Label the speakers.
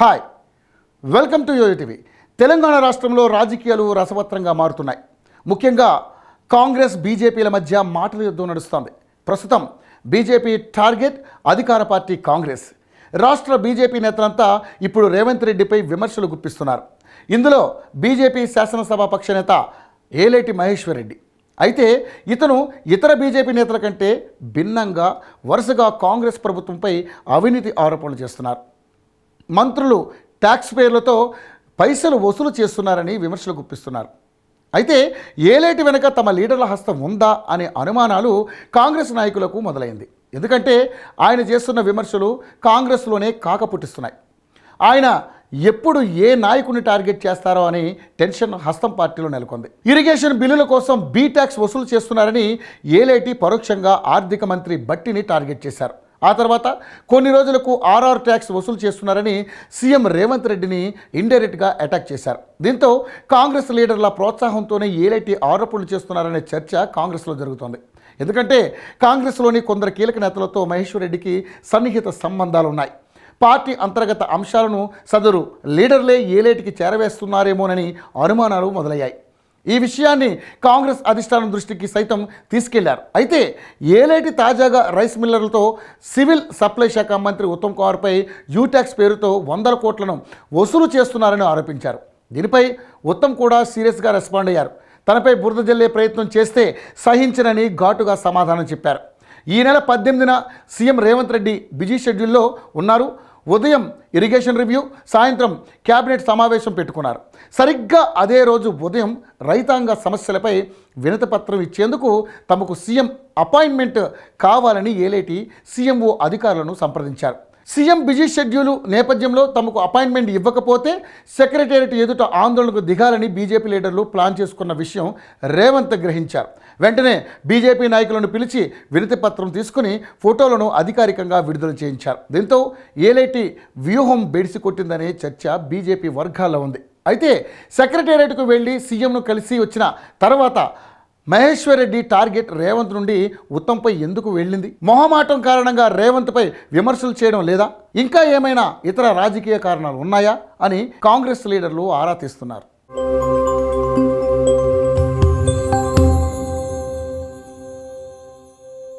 Speaker 1: Hi, welcome to YoYo TV. Telangana రాష్ట్రంలో రాజకీయాలు రసవత్రంగా మారుతున్నాయి. ముఖ్యంగా కాంగ్రెస్ బీజేపీల మధ్య మాటల యుద్ధం నడుస్తోంది. ప్రస్తుతం బీజేపీ టార్గెట్ అధికార పార్టీ కాంగ్రెస్. రాష్ట్ర బీజేపీ నేతలంతా ఇప్పుడు రేవంత్ రెడ్డిపై విమర్శలు గుప్పిస్తున్నారు. ఇందులో బీజేపీ శాసనసభాపక్ష నేత ఏలేటి మహేశ్వర్ రెడ్డి. అయితే ఇతను ఇతర బీజేపీ నేతల కంటే భిన్నంగా వరుసగా కాంగ్రెస్ ప్రభుత్వంపై అవినీతి ఆరోపణలు చేస్తున్నారు. మంత్రులు ట్యాక్స్ పేర్లతో పైసలు వసూలు చేస్తున్నారని విమర్శలు గుప్పిస్తున్నారు. అయితే ఏలేటి వెనుక తమ లీడర్ల హస్తం ఉందా అనే అనుమానాలు కాంగ్రెస్ నాయకులకు మొదలైంది. ఎందుకంటే ఆయన చేస్తున్న విమర్శలు కాంగ్రెస్లోనే కాకపుట్టిస్తున్నాయి. ఆయన ఎప్పుడు ఏ నాయకుని టార్గెట్ చేస్తారో అని టెన్షన్ హస్తం పార్టీలో నెలకొంది. ఇరిగేషన్ బిల్లుల కోసం బీ ట్యాక్స్ వసూలు చేస్తున్నారని ఏలేటి పరోక్షంగా ఆర్థిక మంత్రి భట్టిని టార్గెట్ చేశారు. ఆ తర్వాత కొన్ని రోజులకు ఆర్ఆర్ ట్యాక్స్ వసూలు చేస్తున్నారని సీఎం రేవంత్ రెడ్డిని ఇండైరెక్ట్గా అటాక్ చేశారు. దీంతో కాంగ్రెస్ లీడర్ల ప్రోత్సాహంతోనే ఏలేటి ఆరోపణలు చేస్తున్నారనే చర్చ కాంగ్రెస్లో జరుగుతోంది. ఎందుకంటే కాంగ్రెస్లోని కొందరు కీలక నేతలతో మహేశ్వర్ రెడ్డికి సన్నిహిత సంబంధాలు ఉన్నాయి. పార్టీ అంతర్గత అంశాలను సదరు లీడర్లే ఏలేటికి చేరవేస్తున్నారేమోనని అనుమానాలు మొదలయ్యాయి. ఈ విషయాన్ని కాంగ్రెస్ అధిష్టానం దృష్టికి సైతం తీసుకెళ్లారు. అయితే ఏలేటి తాజాగా రైస్ మిల్లర్లతో సివిల్ సప్లై శాఖ మంత్రి ఉత్తమ్ కుమార్పై యూట్యాక్స్ పేరుతో 100 కోట్లను వసూలు చేస్తున్నారని ఆరోపించారు. దీనిపై ఉత్తమ్ కూడా సీరియస్గా రెస్పాండ్ అయ్యారు. తనపై బురద జల్లే ప్రయత్నం చేస్తే సహించనని ఘాటుగా సమాధానం చెప్పారు. ఈ నెల 18న సీఎం రేవంత్ రెడ్డి బిజీ షెడ్యూల్లో ఉన్నారు. ఉదయం ఇరిగేషన్ రివ్యూ, సాయంత్రం క్యాబినెట్ సమావేశం పెట్టుకున్నారు. సరిగ్గా అదే రోజు ఉదయం రైతాంగ సమస్యలపై వినతిపత్రం ఇచ్చేందుకు తమకు సీఎం అపాయింట్మెంట్ కావాలని ఏలేటి సీఎంఓ అధికారులను సంప్రదించారు. సీఎం బిజీ షెడ్యూలు నేపథ్యంలో తమకు అపాయింట్మెంట్ ఇవ్వకపోతే సెక్రటేరియట్ ఎదుట ఆందోళనకు దిగాలని బీజేపీ లీడర్లు ప్లాన్ చేసుకున్న విషయం రేవంత్ గ్రహించారు. వెంటనే బీజేపీ నాయకులను పిలిచి వినతి పత్రం తీసుకుని ఫోటోలను అధికారికంగా విడుదల చేయించారు. దీంతో ఏలేటి వ్యూహం బెడిసి కొట్టిందనే చర్చ బీజేపీ వర్గాల్లో ఉంది. అయితే సెక్రటేరియట్కు వెళ్ళి సీఎంను కలిసి వచ్చిన తర్వాత మహేశ్వర్ రెడ్డి టార్గెట్ రేవంత్ నుండి ఉత్తమ్పై ఎందుకు వెళ్ళింది? మొహమాటం కారణంగా రేవంత్పై విమర్శలు చేయడం లేదా? ఇంకా ఏమైనా ఇతర రాజకీయ కారణాలు ఉన్నాయా అని కాంగ్రెస్ లీడర్లు ఆరా తీస్తున్నారు.